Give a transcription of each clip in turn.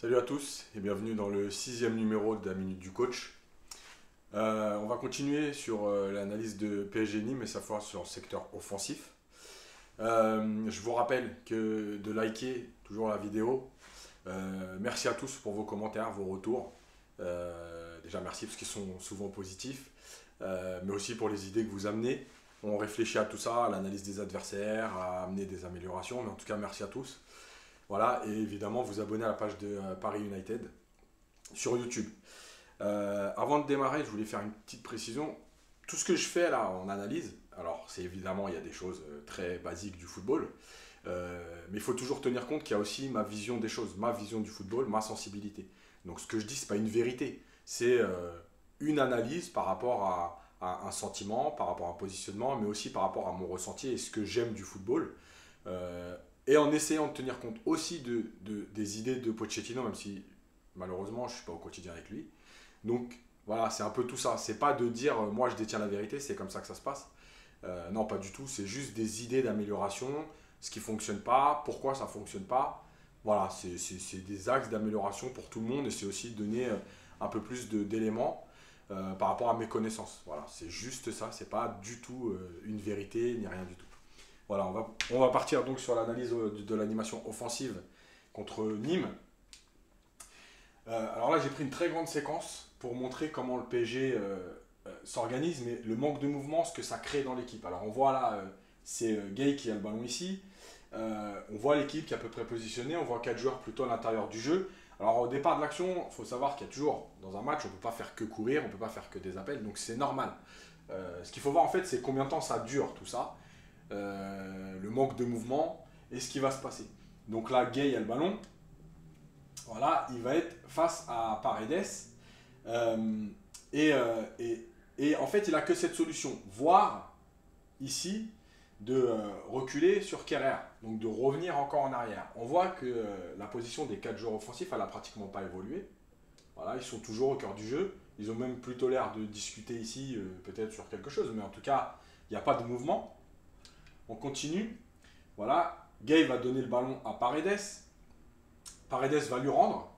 Salut à tous et bienvenue dans le 6e numéro de la Minute du Coach. On va continuer sur l'analyse de PSG Nîmes, mais cette fois sur le secteur offensif. Je vous rappelle de liker toujours la vidéo. Merci à tous pour vos commentaires, vos retours. Déjà merci parce qu'ils sont souvent positifs, mais aussi pour les idées que vous amenez. On réfléchit à tout ça, à l'analyse des adversaires, à amener des améliorations, mais en tout cas merci à tous. Voilà, et évidemment vous abonner à la page de Paris United sur YouTube. Avant de démarrer, je voulais faire une petite précision. Tout ce que je fais là en analyse, alors c'est évidemment, il y a des choses très basiques du football, mais il faut toujours tenir compte qu'il y a aussi ma vision des choses, ma vision du football, ma sensibilité. Donc ce que je dis, ce n'est pas une vérité, c'est une analyse par rapport à un sentiment, par rapport à un positionnement, mais aussi par rapport à mon ressenti et ce que j'aime du football. Et en essayant de tenir compte aussi des idées de Pochettino, même si malheureusement je ne suis pas au quotidien avec lui. Donc voilà, c'est un peu tout ça. C'est pas de dire moi je détiens la vérité, c'est comme ça que ça se passe. Non, pas du tout. C'est juste des idées d'amélioration, ce qui ne fonctionne pas, pourquoi ça ne fonctionne pas. Voilà, c'est des axes d'amélioration pour tout le monde et c'est aussi donner un peu plus d'éléments par rapport à mes connaissances. Voilà, c'est juste ça. C'est pas du tout une vérité ni rien du tout. Voilà, on va partir donc sur l'analyse de l'animation offensive contre Nîmes. Alors là, j'ai pris une très grande séquence pour montrer comment le PSG s'organise, mais le manque de mouvement, ce que ça crée dans l'équipe. Alors on voit là, c'est Gay qui a le ballon ici. On voit l'équipe qui est à peu près positionnée. On voit 4 joueurs plutôt à l'intérieur du jeu. Alors au départ de l'action, il faut savoir qu'il y a toujours, dans un match, on ne peut pas faire que courir, on ne peut pas faire que des appels, donc c'est normal. Ce qu'il faut voir en fait, c'est combien de temps ça dure tout ça. Le manque de mouvement et ce qui va se passer. Donc là, Gay a le ballon. Voilà, il va être face à Paredes. Euh, et, euh, et, et en fait, il n'a que cette solution. Voire ici de reculer sur Kerrer. Donc de revenir encore en arrière. On voit que la position des 4 joueurs offensifs, elle n'a pratiquement pas évolué. Voilà, ils sont toujours au cœur du jeu. Ils ont même plutôt l'air de discuter ici, peut-être sur quelque chose. Mais en tout cas, il n'y a pas de mouvement. On continue. Voilà. Gay va donner le ballon à Paredes. Paredes va lui rendre.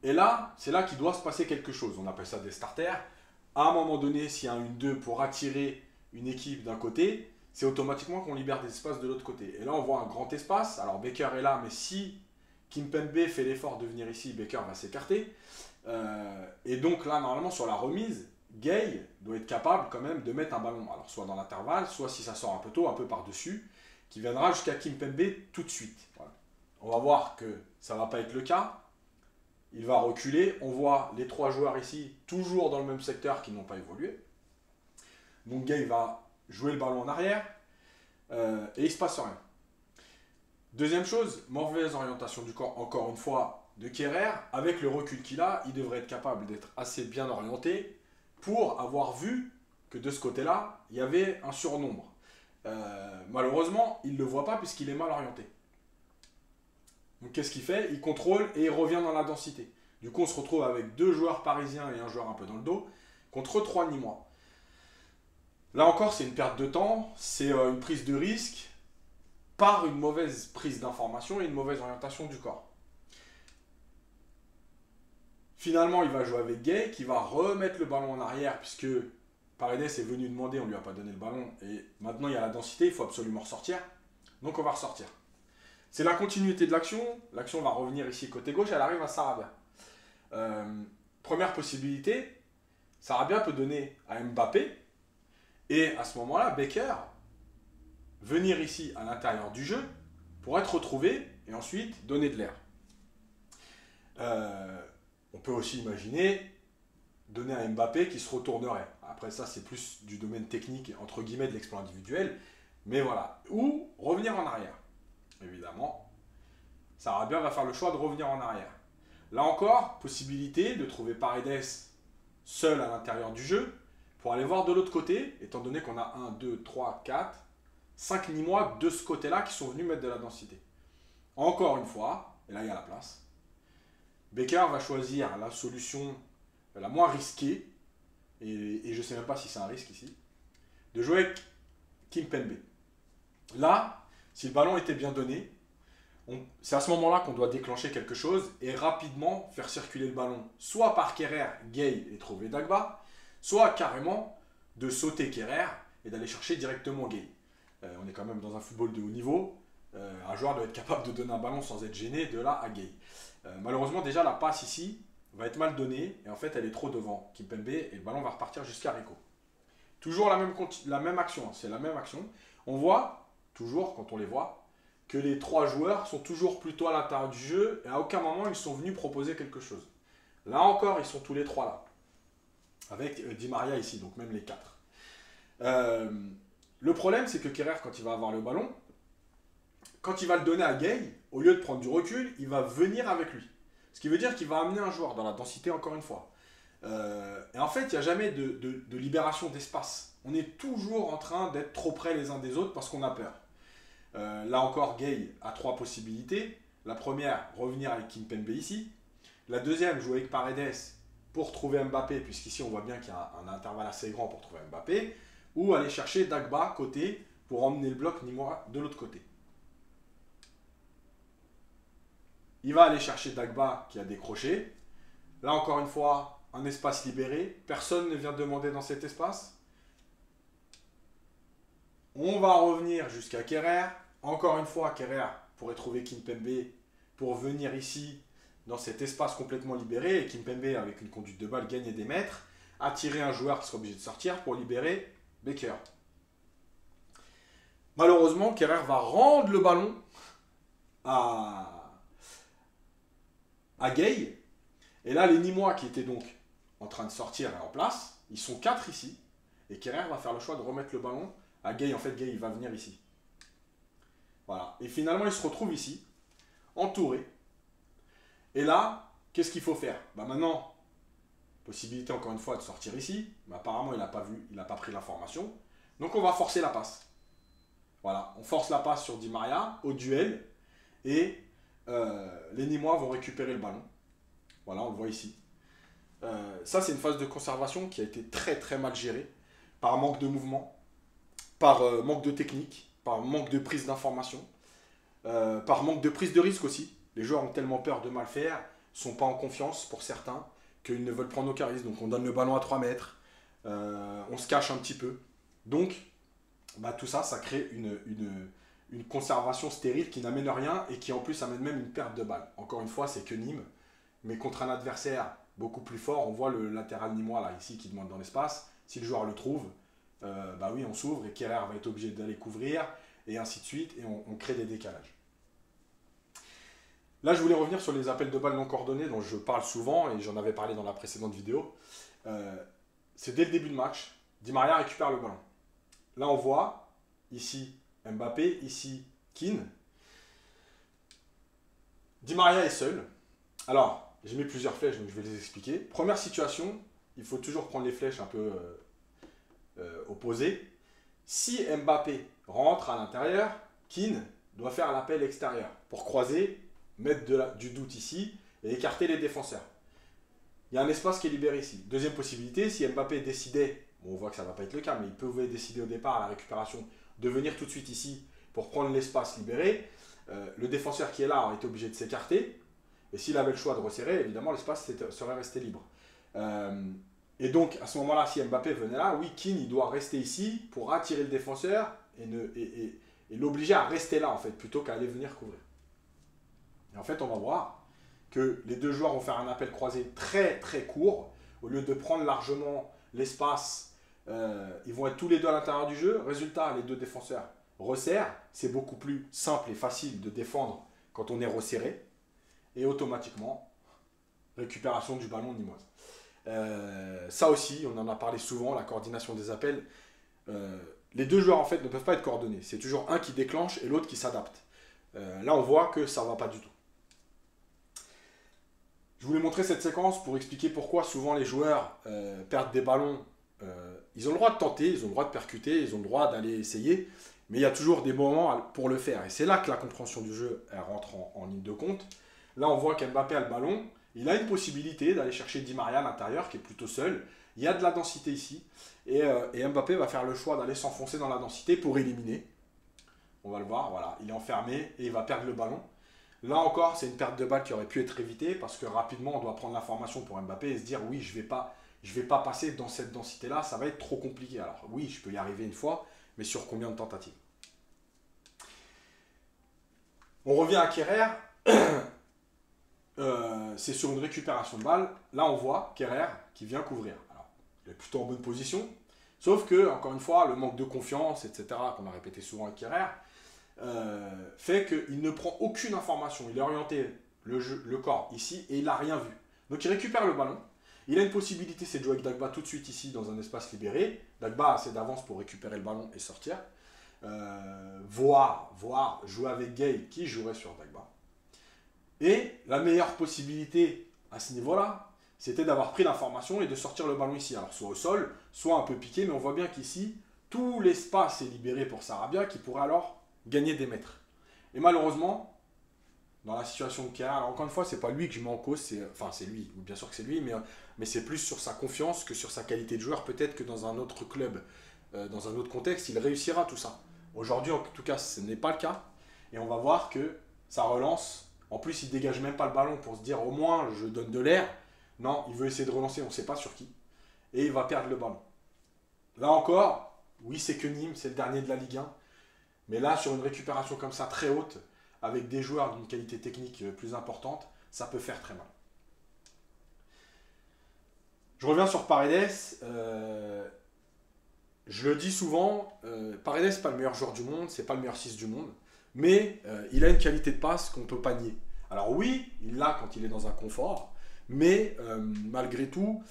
Et là, c'est là qu'il doit se passer quelque chose. On appelle ça des starters. À un moment donné, s'il y a un 1-2 pour attirer une équipe d'un côté, c'est automatiquement qu'on libère des espaces de l'autre côté. Et là, on voit un grand espace. Alors, Baker est là, mais si Kimpembe fait l'effort de venir ici, Baker va s'écarter. Et donc là, normalement, sur la remise, Gay doit être capable quand même de mettre un ballon, alors soit dans l'intervalle, soit si ça sort un peu tôt, un peu par-dessus, qui viendra jusqu'à Kimpembe tout de suite. Voilà. On va voir que ça ne va pas être le cas. Il va reculer. On voit les 3 joueurs ici, toujours dans le même secteur, qui n'ont pas évolué. Donc Gay va jouer le ballon en arrière et il ne se passe rien. Deuxième chose, mauvaise orientation du corps, encore une fois, de Kerrer. Avec le recul qu'il a, il devrait être capable d'être assez bien orienté pour avoir vu que de ce côté-là, il y avait un surnombre. Malheureusement, il ne le voit pas puisqu'il est mal orienté. Donc qu'est-ce qu'il fait? Il contrôle et il revient dans la densité. Du coup, on se retrouve avec 2 joueurs parisiens et un joueur un peu dans le dos contre 3 Nîmois. Là encore, c'est une perte de temps, c'est une prise de risque par une mauvaise prise d'information et une mauvaise orientation du corps. Finalement, il va jouer avec Gay qui va remettre le ballon en arrière puisque Paredes est venu demander, on ne lui a pas donné le ballon et maintenant il y a la densité, il faut absolument ressortir. Donc on va ressortir. C'est la continuité de l'action. L'action va revenir ici côté gauche, elle arrive à Sarabia. Première possibilité, Sarabia peut donner à Mbappé et à ce moment-là, Baker venir ici à l'intérieur du jeu pour être retrouvé et ensuite donner de l'air. On peut aussi imaginer donner à Mbappé qui se retournerait. Après ça, c'est plus du domaine technique, entre guillemets, de l'exploit individuel. Mais voilà. Ou revenir en arrière. Évidemment, Sarabia va faire le choix de revenir en arrière. Là encore, possibilité de trouver Paredes seul à l'intérieur du jeu pour aller voir de l'autre côté, étant donné qu'on a 1, 2, 3, 4, 5 Nîmois de ce côté-là qui sont venus mettre de la densité. Encore une fois, et là il y a la place, Baker va choisir la solution la moins risquée, et je ne sais même pas si c'est un risque ici, de jouer avec Kimpembe. Là, si le ballon était bien donné, C'est à ce moment-là qu'on doit déclencher quelque chose et rapidement faire circuler le ballon, soit par Kerrer, Gay et trouver Dagba, soit carrément de sauter Kerrer et d'aller chercher directement Gay. On est quand même dans un football de haut niveau. Un joueur doit être capable de donner un ballon sans être gêné de là à Gay. Malheureusement, déjà, la passe ici va être mal donnée et en fait, elle est trop devant Kimpembe et le ballon va repartir jusqu'à Rico. Toujours la même action, hein, c'est la même action. On voit, toujours quand on les voit, que les trois joueurs sont toujours plutôt à l'intérieur du jeu et à aucun moment ils sont venus proposer quelque chose. Là encore, ils sont tous les trois là. Avec Di Maria ici, donc même les quatre. Le problème, c'est que Kerrer, quand il va avoir le ballon, quand il va le donner à Gay, au lieu de prendre du recul, il va venir avec lui. Ce qui veut dire qu'il va amener un joueur dans la densité encore une fois. Et en fait, il n'y a jamais de libération d'espace. On est toujours en train d'être trop près les uns des autres parce qu'on a peur. Là encore, Gay a trois possibilités. La première, revenir avec Kimpembe ici. La deuxième, jouer avec Paredes pour trouver Mbappé, puisqu'ici on voit bien qu'il y a un intervalle assez grand pour trouver Mbappé. Ou aller chercher Dagba côté pour emmener le bloc Nîmois de l'autre côté. Il va aller chercher Dagba qui a décroché. Là encore une fois, un espace libéré. Personne ne vient demander dans cet espace. On va revenir jusqu'à Kerrer. Encore une fois, Kerrer pourrait trouver Kimpembe pour venir ici dans cet espace complètement libéré. Et Kimpembe, avec une conduite de balle, gagner des mètres. Attirer un joueur qui sera obligé de sortir pour libérer Becker. Malheureusement, Kerrer va rendre le ballon à Gay. Et là, les Nîmois qui étaient donc en train de sortir et en place, ils sont 4 ici. Et Kerrer va faire le choix de remettre le ballon à Gay. En fait, Gay, il va venir ici. Voilà. Et finalement, il se retrouve ici, entouré. Et là, qu'est-ce qu'il faut faire? Maintenant, possibilité encore une fois de sortir ici. Mais apparemment, il n'a pas vu, il n'a pas pris l'information. Donc, on va forcer la passe. Voilà. On force la passe sur Di Maria au duel. Et les Nîmois vont récupérer le ballon. Voilà, on le voit ici. Ça, c'est une phase de conservation qui a été très très mal gérée par manque de mouvement, par manque de technique, par manque de prise d'information, par manque de prise de risque aussi. Les joueurs ont tellement peur de mal faire, ne sont pas en confiance pour certains, qu'ils ne veulent prendre aucun risque. Donc on donne le ballon à 3 mètres, on se cache un petit peu. Donc tout ça, ça crée une conservation stérile qui n'amène rien et qui en plus amène même une perte de balle. Encore une fois, c'est que Nîmes, mais contre un adversaire beaucoup plus fort, on voit le latéral nîmois là, ici, qui demande dans l'espace. Si le joueur le trouve, oui, on s'ouvre et Kerrer va être obligé d'aller couvrir, et ainsi de suite, et on crée des décalages. Là, je voulais revenir sur les appels de balles non coordonnés dont je parle souvent, et j'en avais parlé dans la précédente vidéo. C'est dès le début de match, Di Maria récupère le ballon. Là, on voit, ici, Mbappé, ici, Kean. Di Maria est seul. Alors, j'ai mis plusieurs flèches, donc je vais les expliquer. Première situation, il faut toujours prendre les flèches un peu opposées. Si Mbappé rentre à l'intérieur, Kean doit faire l'appel extérieur pour croiser, mettre du doute ici et écarter les défenseurs. Il y a un espace qui est libéré ici. Deuxième possibilité, si Mbappé décidait, bon, on voit que ça ne va pas être le cas, mais il pouvait décider au départ à la récupération de venir tout de suite ici pour prendre l'espace libéré, le défenseur qui est là aurait été obligé de s'écarter. Et s'il avait le choix de resserrer, évidemment, l'espace serait resté libre. Et donc, à ce moment-là, si Mbappé venait là, oui, Kean, il doit rester ici pour attirer le défenseur et l'obliger à rester là, en fait, plutôt qu'à aller venir couvrir. Et en fait, on va voir que les deux joueurs vont faire un appel croisé très, très court. Au lieu de prendre largement l'espace, ils vont être tous les deux à l'intérieur du jeu. Résultat, les deux défenseurs resserrent. C'est beaucoup plus simple et facile de défendre quand on est resserré. Et automatiquement, récupération du ballon nîmoise. Ça aussi, on en a parlé souvent, la coordination des appels. Les deux joueurs en fait ne peuvent pas être coordonnés. C'est toujours un qui déclenche et l'autre qui s'adapte. Là, on voit que ça ne va pas du tout. Je voulais montrer cette séquence pour expliquer pourquoi souvent les joueurs perdent des ballons. Ils ont le droit de tenter, ils ont le droit de percuter, ils ont le droit d'aller essayer. Mais il y a toujours des moments pour le faire. Et c'est là que la compréhension du jeu elle rentre en ligne de compte. Là, on voit qu'Mbappé a le ballon. Il a une possibilité d'aller chercher Di Maria à l'intérieur, qui est plutôt seul. Il y a de la densité ici. Et Mbappé va faire le choix d'aller s'enfoncer dans la densité pour éliminer. On va le voir, voilà. Il est enfermé et il va perdre le ballon. Là encore, c'est une perte de balle qui aurait pu être évitée parce que rapidement, on doit prendre l'information pour Mbappé et se dire oui, je vais pas passer dans cette densité-là, ça va être trop compliqué. Alors oui, je peux y arriver une fois, mais sur combien de tentatives? On revient à Kerrer, c'est sur une récupération de balle. Là, on voit Kerrer qui vient couvrir. Alors, il est plutôt en bonne position, sauf que, encore une fois, le manque de confiance, etc., qu'on a répété souvent avec Kerrer, fait qu'il ne prend aucune information. Il est orienté le corps ici et il n'a rien vu. Donc il récupère le ballon. Il a une possibilité, c'est de jouer avec Dagba tout de suite ici dans un espace libéré. Dagba a assez d'avance pour récupérer le ballon et sortir. Voire jouer avec Gay qui jouerait sur Dagba. Et la meilleure possibilité à ce niveau-là, c'était d'avoir pris l'information et de sortir le ballon ici. Alors soit au sol, soit un peu piqué, mais on voit bien qu'ici, tout l'espace est libéré pour Sarabia qui pourrait alors gagner des mètres. Et malheureusement, dans la situation de Kerrer, alors encore une fois, c'est pas lui que je mets en cause, c'est lui, bien sûr que c'est lui, mais c'est plus sur sa confiance que sur sa qualité de joueur. Peut-être que dans un autre club, dans un autre contexte, il réussira tout ça. Aujourd'hui, en tout cas, ce n'est pas le cas. Et on va voir que ça relance. En plus, il dégage même pas le ballon pour se dire au moins je donne de l'air. Non, il veut essayer de relancer, on ne sait pas sur qui. Et il va perdre le ballon. Là encore, oui, c'est que Nîmes, c'est le dernier de la Ligue 1. Mais là, sur une récupération comme ça, très haute, avec des joueurs d'une qualité technique plus importante, ça peut faire très mal. Je reviens sur Paredes. Je le dis souvent, Paredes, n'est pas le meilleur joueur du monde, c'est pas le meilleur 6 du monde, mais il a une qualité de passe qu'on ne peut pas nier. Alors oui, il l'a quand il est dans un confort, mais malgré tout,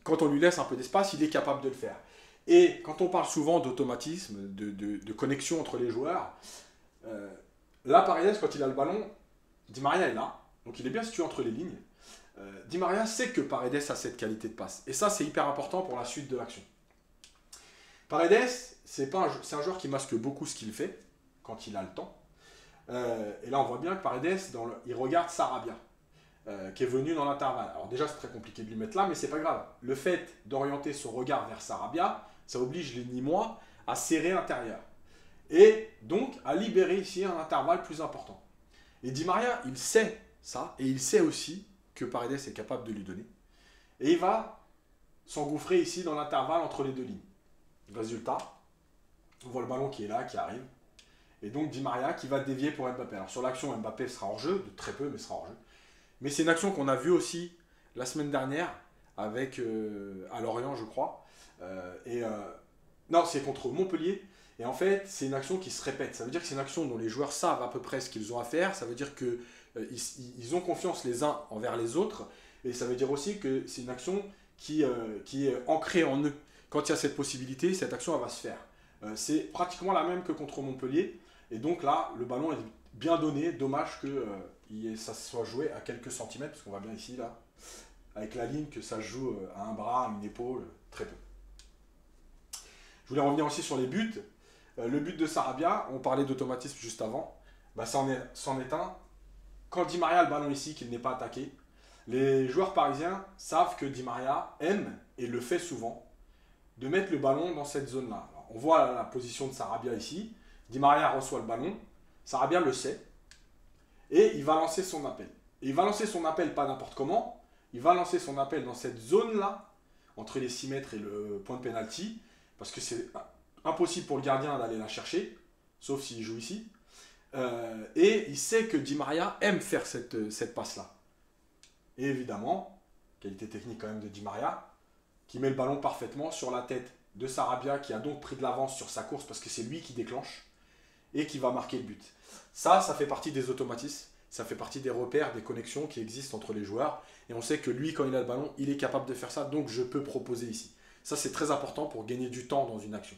quand on lui laisse un peu d'espace, il est capable de le faire. Et quand on parle souvent d'automatisme, de connexion entre les joueurs, là, Paredes, quand il a le ballon, Di Maria est là, donc il est bien situé entre les lignes. Di Maria sait que Paredes a cette qualité de passe. Et ça, c'est hyper important pour la suite de l'action. Paredes, c'est un joueur qui masque beaucoup ce qu'il fait, quand il a le temps. Et là, on voit bien que Paredes, il regarde Sarabia, qui est venu dans l'intervalle. Alors déjà, c'est très compliqué de lui mettre là, mais c'est pas grave. Le fait d'orienter son regard vers Sarabia, ça oblige les Nîmois à serrer l'intérieur. Et donc, à libérer ici un intervalle plus important. Et Di Maria, il sait ça, et il sait aussi que Paredes est capable de lui donner. Et il va s'engouffrer ici dans l'intervalle entre les deux lignes. Résultat, on voit le ballon qui est là, qui arrive. Et donc Di Maria qui va dévier pour Mbappé. Alors sur l'action, Mbappé sera hors jeu, de très peu, mais sera hors jeu. Mais c'est une action qu'on a vue aussi la semaine dernière, avec à Lorient, je crois. Non, c'est contre Montpellier. Et en fait, c'est une action qui se répète. Ça veut dire que c'est une action dont les joueurs savent à peu près ce qu'ils ont à faire. Ça veut dire que ils ont confiance les uns envers les autres. Et ça veut dire aussi que c'est une action qui est ancrée en eux. Quand il y a cette possibilité, cette action elle va se faire. C'est pratiquement la même que contre Montpellier. Et donc là, le ballon est bien donné. Dommage que ça soit joué à quelques centimètres, parce qu'on voit bien ici, là, avec la ligne, que ça se joue à un bras, à une épaule, très peu. Je voulais revenir aussi sur les buts. Le but de Sarabia, on parlait d'automatisme juste avant, bah, c'en est un. Quand Di Maria a le ballon ici, qu'il n'est pas attaqué, les joueurs parisiens savent que Di Maria aime, et le fait souvent, de mettre le ballon dans cette zone-là. On voit la position de Sarabia ici. Di Maria reçoit le ballon, Sarabia le sait, et il va lancer son appel. Et il va lancer son appel pas n'importe comment, il va lancer son appel dans cette zone-là, entre les 6 mètres et le point de pénalty, parce que c'est impossible pour le gardien d'aller la chercher, sauf s'il joue ici. Et il sait que Di Maria aime faire cette passe-là. Et évidemment, qualité technique quand même de Di Maria, qui met le ballon parfaitement sur la tête de Sarabia, qui a donc pris de l'avance sur sa course, parce que c'est lui qui déclenche, et qui va marquer le but. Ça fait partie des automatismes, ça fait partie des repères, des connexions qui existent entre les joueurs, et on sait que lui, quand il a le ballon, il est capable de faire ça, donc je peux proposer ici. Ça, c'est très important pour gagner du temps dans une action.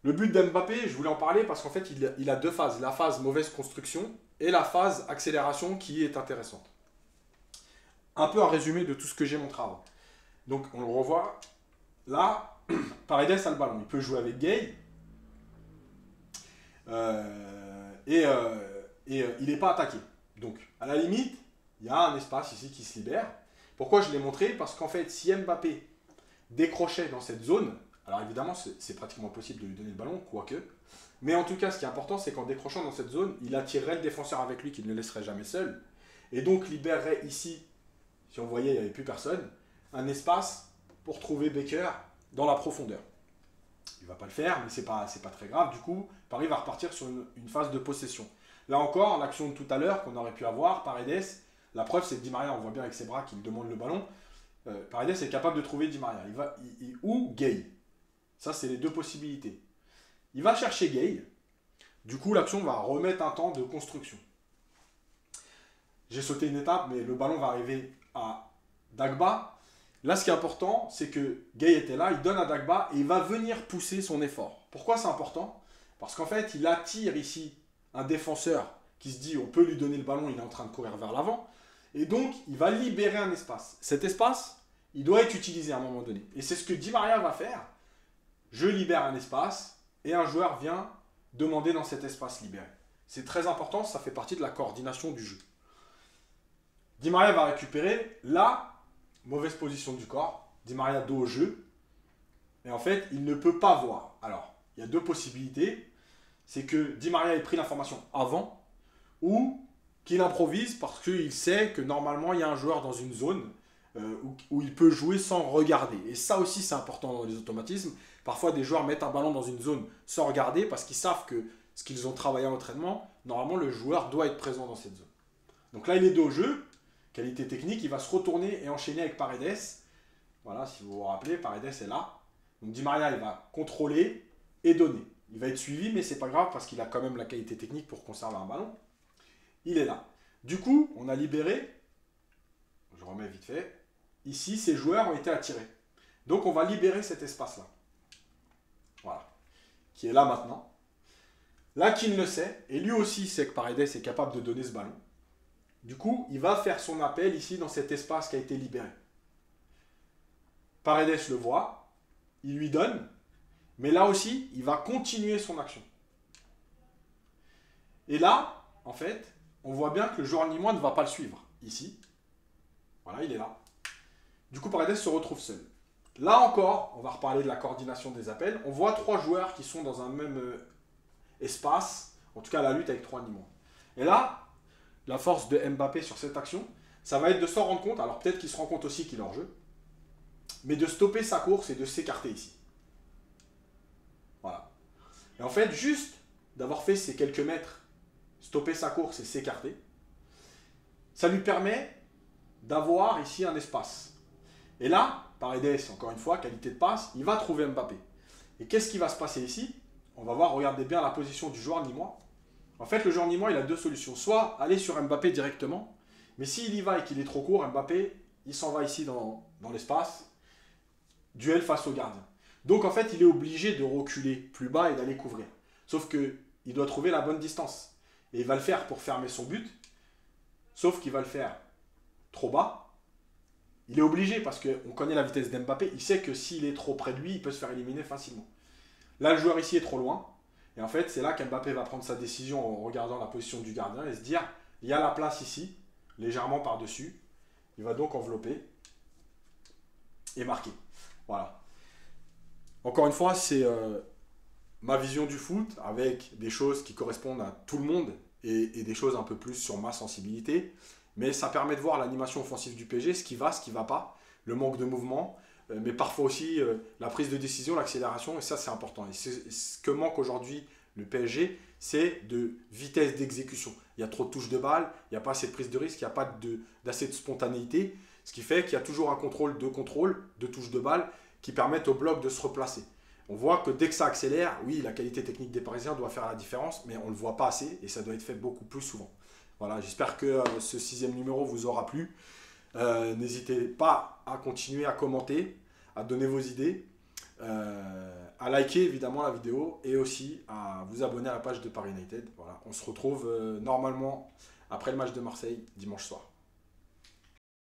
Le but d'Mbappé, je voulais en parler parce qu'en fait, il a deux phases. La phase mauvaise construction et la phase accélération qui est intéressante. Un peu un résumé de tout ce que j'ai montré avant. Donc, on le revoit. Là, Paredes a le ballon. Il peut jouer avec Gay. Il n'est pas attaqué. Donc, à la limite, il y a un espace ici qui se libère. Pourquoi je l'ai montré? Parce qu'en fait, si Mbappé décrochait dans cette zone, alors évidemment, c'est pratiquement possible de lui donner le ballon, quoique. Mais en tout cas, ce qui est important, c'est qu'en décrochant dans cette zone, il attirerait le défenseur avec lui, qu'il ne le laisserait jamais seul. Et donc libérerait ici, si on voyait, il n'y avait plus personne, un espace pour trouver Baker dans la profondeur. Il ne va pas le faire, mais ce n'est pas très grave. Du coup, Paris va repartir sur une phase de possession. Là encore, l'action de tout à l'heure qu'on aurait pu avoir, Paredes, la preuve c'est que Di Maria, on voit bien avec ses bras qu'il demande le ballon. Paredes est capable de trouver Di Maria. Ou Gay. Ça, c'est les deux possibilités. Il va chercher Gay. Du coup, l'action va remettre un temps de construction. J'ai sauté une étape, mais le ballon va arriver à Dagba. Là, ce qui est important, c'est que Gay était là, il donne à Dagba et il va venir pousser son effort. Pourquoi c'est important? Parce qu'en fait, il attire ici un défenseur qui se dit on peut lui donner le ballon, il est en train de courir vers l'avant. Et donc, il va libérer un espace. Cet espace, il doit être utilisé à un moment donné. Et c'est ce que Di Maria va faire. Je libère un espace et un joueur vient demander dans cet espace libéré. C'est très important, ça fait partie de la coordination du jeu. Di Maria va récupérer. Là, mauvaise position du corps. Di Maria dos au jeu. Et en fait, il ne peut pas voir. Alors, il y a deux possibilités. C'est que Di Maria ait pris l'information avant ou qu'il improvise parce qu'il sait que normalement, il y a un joueur dans une zone où il peut jouer sans regarder. Et ça aussi, c'est important dans les automatismes. Parfois, des joueurs mettent un ballon dans une zone sans regarder parce qu'ils savent que ce qu'ils ont travaillé en entraînement, normalement, le joueur doit être présent dans cette zone. Donc là, il est dos au jeu. Qualité technique, il va se retourner et enchaîner avec Paredes. Voilà, si vous vous rappelez, Paredes est là. Donc Di Maria, il va contrôler et donner. Il va être suivi, mais c'est pas grave parce qu'il a quand même la qualité technique pour conserver un ballon. Il est là. Du coup, on a libéré. Je remets vite fait. Ici, ces joueurs ont été attirés. Donc on va libérer cet espace-là. Voilà. Qui est là maintenant. Là, qui le sait, et lui aussi sait que Paredes est capable de donner ce ballon. Du coup, il va faire son appel ici dans cet espace qui a été libéré. Paredes le voit, il lui donne, mais là aussi, il va continuer son action. Et là, en fait, on voit bien que le joueur nîmois ne va pas le suivre. Ici, voilà, il est là. Du coup, Paredes se retrouve seul. Là encore, on va reparler de la coordination des appels. On voit trois joueurs qui sont dans un même espace, en tout cas la lutte avec trois nîmois. Et là, la force de Mbappé sur cette action, ça va être de s'en rendre compte, alors peut-être qu'il se rend compte aussi qu'il est hors jeu, mais de stopper sa course et de s'écarter ici. Voilà. Et en fait, juste d'avoir fait ces quelques mètres, stopper sa course et s'écarter, ça lui permet d'avoir ici un espace. Et là, Paredes, encore une fois, qualité de passe, il va trouver Mbappé. Et qu'est-ce qui va se passer ici? On va voir, regardez bien la position du joueur nîmois. En fait, le joueur nîmois, il a deux solutions. Soit aller sur Mbappé directement, mais s'il y va et qu'il est trop court, Mbappé, il s'en va ici dans l'espace. Duel face au gardien. Donc, en fait, il est obligé de reculer plus bas et d'aller couvrir. Sauf qu'il doit trouver la bonne distance. Et il va le faire pour fermer son but. Sauf qu'il va le faire trop bas. Il est obligé parce qu'on connaît la vitesse d'Mbappé. Il sait que s'il est trop près de lui, il peut se faire éliminer facilement. Là, le joueur ici est trop loin. Et en fait, c'est là qu'Mbappé va prendre sa décision en regardant la position du gardien et se dire, il y a la place ici, légèrement par-dessus. Il va donc envelopper et marquer. Voilà. Encore une fois, c'est ma vision du foot avec des choses qui correspondent à tout le monde et des choses un peu plus sur ma sensibilité. Mais ça permet de voir l'animation offensive du PSG, ce qui va pas, le manque de mouvement, mais parfois aussi la prise de décision, l'accélération, et ça c'est important. Et ce que manque aujourd'hui le PSG, c'est de vitesse d'exécution. Il y a trop de touches de balle, il n'y a pas assez de prise de risque, il n'y a pas d'assez de spontanéité, ce qui fait qu'il y a toujours un contrôle de touches de balle qui permettent au bloc de se replacer. On voit que dès que ça accélère, oui, la qualité technique des Parisiens doit faire la différence, mais on ne le voit pas assez et ça doit être fait beaucoup plus souvent. Voilà, j'espère que ce 6e numéro vous aura plu. N'hésitez pas à continuer à commenter, à donner vos idées, à liker évidemment la vidéo et aussi à vous abonner à la page de Paris United. Voilà, on se retrouve normalement après le match de Marseille dimanche soir.